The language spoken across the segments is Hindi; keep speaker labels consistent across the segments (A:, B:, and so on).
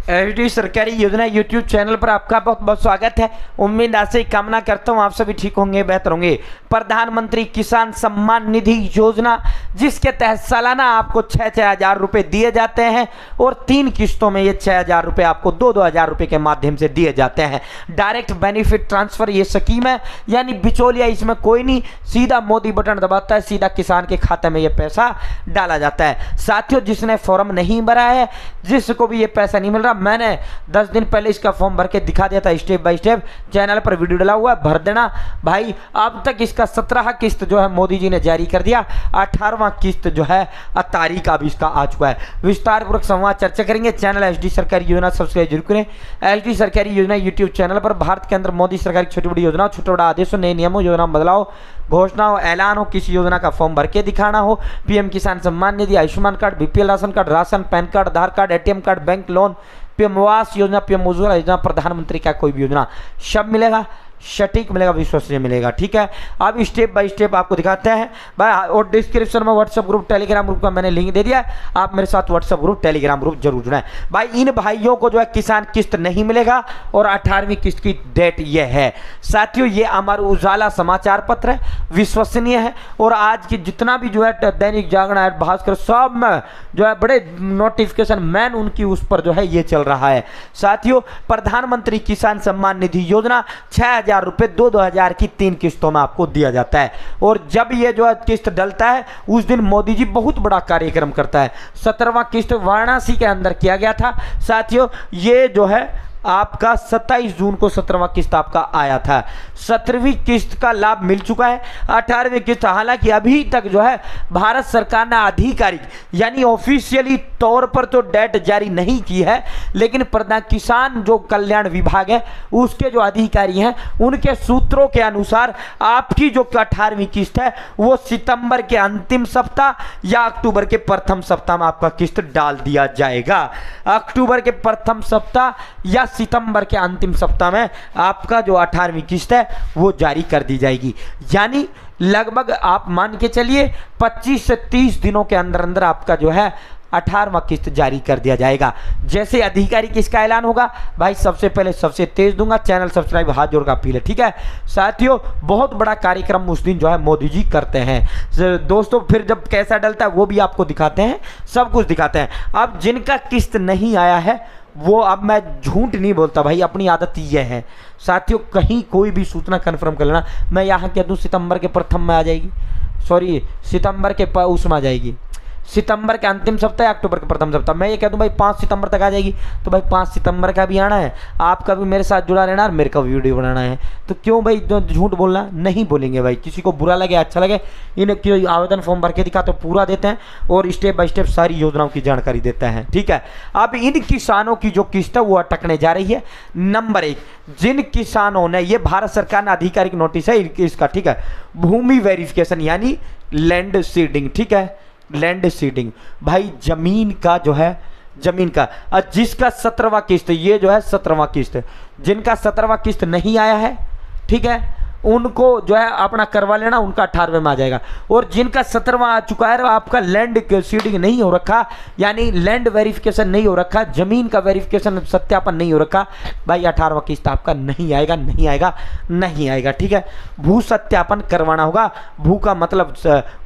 A: एचडी सरकारी योजना यूट्यूब चैनल पर आपका बहुत बहुत स्वागत है। उम्मीद आशा कामना करता हूँ आप सभी ठीक होंगे, बेहतर होंगे। प्रधानमंत्री किसान सम्मान निधि योजना, जिसके तहत सालाना आपको 6,000 रुपये दिए जाते हैं और 3 किस्तों में ये 6,000 रुपये आपको 2,000 रुपये के माध्यम से दिए जाते हैं। डायरेक्ट बेनिफिट ट्रांसफर ये स्कीम है, यानी बिचौलिया इसमें कोई नहीं, सीधा मोदी बटन दबाता है, सीधा किसान के खाते में ये पैसा डाला जाता है। साथियों, जिसने फॉर्म नहीं भरा है, जिसको भी ये पैसा नहीं मिल रहा, मैंने 10 दिन पहले इसका फॉर्म भर के दिखा दिया था, स्टेप बाय स्टेप चैनल पर वीडियो डाला हुआ है, भर देना भाई। अब तक इसका 17 किस्त जो है मोदी जी ने जारी कर दिया, 18वां किस्त जो है तारीख अब इसका आ चुका है। विस्तार पूर्वक संवाद चर्चा करेंगे। चैनल एचडी सरकारी योजना सब्सक्राइब जरूर करें। एचडी सरकारी योजना यूट्यूब चैनल पर भारत के अंदर मोदी सरकार की छोटी बड़ी योजनाओं, छोटे बड़ा आदेशों, नए नियमों, योजना बदलाव, घोषणा हो, ऐलान हो, किसी योजना का फॉर्म भर के दिखाना हो, PM Kisan Samman Nidhi, Ayushman card, BPL ration card, ration, PAN card, Aadhaar card, ATM card, bank loan, PM Awas Yojana, PM Ujjwala योजना, प्रधानमंत्री का कोई भी योजना, सब मिलेगा, सटीक मिलेगा, विश्वसनीय मिलेगा। ठीक है, अब स्टेप बाय स्टेप आपको दिखाते हैं भाई। और डिस्क्रिप्शन में व्हाट्सएप ग्रुप, टेलीग्राम ग्रुप का मैंने लिंक दे दिया, आप मेरे साथ व्हाट्सएप ग्रुप, टेलीग्राम ग्रुप जरूर जुड़ें भाई। इन भाइयों को जो है किसान किस्त नहीं मिलेगा और 18वीं किस्त की डेट ये है। साथियों, ये हमारा उजाला समाचार पत्र है, विश्वसनीय है, और आज की जितना भी जो है दैनिक जागरण है, भास्कर, सब में जो है बड़े नोटिफिकेशन मैन उनकी उस पर जो है ये चल रहा है। साथियों, प्रधानमंत्री किसान सम्मान निधि योजना 6,000 रुपए 2,000 की 3 किस्तों में आपको दिया जाता है। और जब ये जो है किस्त डलता है, उस दिन मोदी जी बहुत बड़ा कार्यक्रम करता है। 17वां किस्त वाराणसी के अंदर किया गया था। साथियों, ये जो है आपका 27 जून को 17वां किस्त आपका आया था। 17वीं किस्त का लाभ मिल चुका है। 18वीं किस्त हालांकि अभी तक जो है भारत सरकार ने आधिकारिक यानी ऑफिशियली तौर पर तो डेट जारी नहीं की है, लेकिन प्रधान किसान जो कल्याण विभाग है उसके जो अधिकारी हैं, उनके सूत्रों के अनुसार आपकी जो 18वीं किस्त है वो सितंबर के अंतिम सप्ताह या अक्टूबर के प्रथम सप्ताह में आपका किस्त डाल दिया जाएगा। अक्टूबर के प्रथम सप्ताह या सितंबर के अंतिम सप्ताह में आपका जो 18वीं किस्त है वो जारी कर दी जाएगी। यानी लगभग आप मान के चलिए 25 से 30 दिनों के अंदर अंदर आपका जो है 18वां किस्त जारी कर दिया जाएगा। जैसे अधिकारी किसका ऐलान होगा भाई, सबसे पहले सबसे तेज दूंगा। चैनल सब्सक्राइब हाथ जोड़ का अपील है। ठीक है साथियों, बहुत बड़ा कार्यक्रम उस दिन जो है मोदी जी करते हैं दोस्तों। फिर जब कैसा डलता है वो भी आपको दिखाते हैं, सब कुछ दिखाते हैं। अब जिनका किस्त नहीं आया है वो, अब मैं झूठ नहीं बोलता भाई, अपनी आदत ये है साथियों, कहीं कोई भी सूचना कंफर्म कर लेना, मैं यहाँ कह दूँ सितंबर के प्रथम में आ जाएगी, सॉरी सितंबर के उसमें आ जाएगी, सितंबर के अंतिम सप्ताह या अक्टूबर के प्रथम सप्ताह। मैं ये कह दूं भाई 5 सितंबर तक आ जाएगी, तो भाई 5 सितंबर का भी आना है, आपका भी मेरे साथ जुड़ा रहना और मेरे का वीडियो बनाना है। तो क्यों भाई झूठ बोलना, नहीं बोलेंगे भाई। किसी को बुरा लगे अच्छा लगे, इन्हें आवेदन फॉर्म भर के दिखा तो पूरा देते हैं और स्टेप बाय स्टेप सारी योजनाओं की जानकारी देते हैं। ठीक है, अब इन किसानों की जो किस्त है वो अटकने जा रही है। नंबर 1, जिन किसानों ने, ये भारत सरकार ने आधिकारिक नोटिस है इसका, ठीक है, भूमि वेरिफिकेशन यानी लैंड सीडिंग, ठीक है, लैंड सीडिंग भाई, जमीन का जो है, जमीन का जिसका 17वां किस्त, ये जो है 17वां किस्त, जिनका 17वां किस्त नहीं आया है, ठीक है, उनको जो है अपना करवा लेना, उनका 18वें में आ जाएगा। और जिनका 17वां आ चुका है, आपका लैंड सीडिंग नहीं हो रखा, यानी लैंड वेरिफिकेशन नहीं हो रखा, जमीन का वेरिफिकेशन सत्यापन नहीं हो रखा, भाई 18वां किस्त आपका नहीं आएगा, नहीं आएगा, नहीं आएगा। ठीक है, भू सत्यापन करवाना होगा। भू का मतलब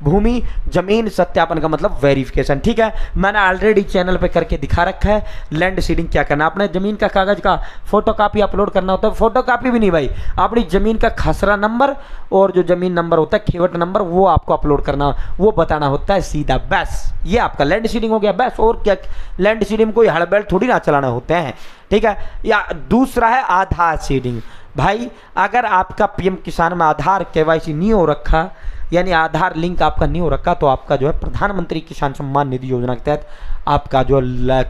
A: भूमि, जमीन, सत्यापन का मतलब वेरिफिकेशन। ठीक है, मैंने ऑलरेडी चैनल पे करके दिखा रखा है लैंड सीडिंग क्या करना। आपने जमीन का कागज का फोटोकॉपी अपलोड करना होता है, फोटोकॉपी भी नहीं भाई, अपनी जमीन का खसरा नंबर और जो जमीन नंबर होता है, खेवट नंबर, वो आपको अपलोड करना, वो बताना होता है सीधा, बस ये आपका लैंड सीडिंग हो गया बस। और क्या, लैंड सीडिंग में कोई हड़बड़ थोड़ी ना चलाना होते हैं। ठीक है, या दूसरा है आधार सीडिंग भाई, अगर आपका पीएम किसान में आधार केवाईसी नहीं हो रखा, यानी आधार लिंक आपका नहीं हो रखा, तो आपका जो है प्रधानमंत्री किसान सम्मान निधि योजना के तहत आपका जो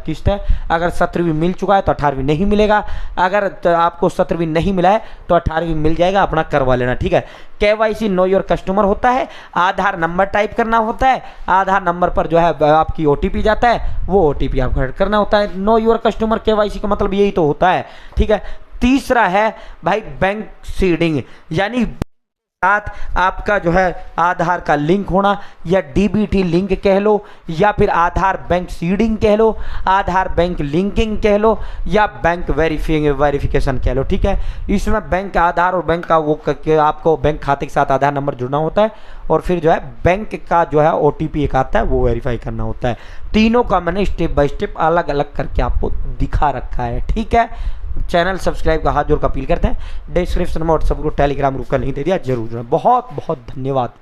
A: किस्त है, अगर 17वीं मिल चुका है तो 18वीं नहीं मिलेगा। अगर आपको 17वीं नहीं मिला है तो 18वीं मिल जाएगा, अपना करवा लेना। ठीक है, केवाईसी नो योर कस्टमर होता है, आधार नंबर टाइप करना होता है, आधार नंबर पर जो है आपकी ओटीपी जाता है, वो ओटीपी आपको ऐड करना होता है। नो योर कस्टमर केवाईसी का मतलब यही तो होता है। ठीक है, तीसरा है भाई बैंक सीडिंग, यानी साथ आपका जो है आधार का लिंक होना, या डीबीटी लिंक कह लो, या फिर आधार बैंक सीडिंग कह लो, आधार बैंक लिंकिंग कह लो, या बैंक वेरिफिकेशन कह लो। ठीक है, इसमें बैंक आधार और बैंक का वो आपको बैंक खाते के साथ आधार नंबर जुड़ना होता है, और फिर जो है बैंक का जो है ओटीपी एक आता है वो वेरीफाई करना होता है। तीनों का मैंने स्टेप बाय स्टेप अलग अलग करके आपको दिखा रखा है। ठीक है, चैनल सब्सक्राइब का हाथ जोड़ कर अपील करते हैं। डिस्क्रिप्शन में व्हाट्सएप ग्रुप टेलीग्राम ग्रुप का लिंक दे दिया, जरूर। बहुत बहुत धन्यवाद।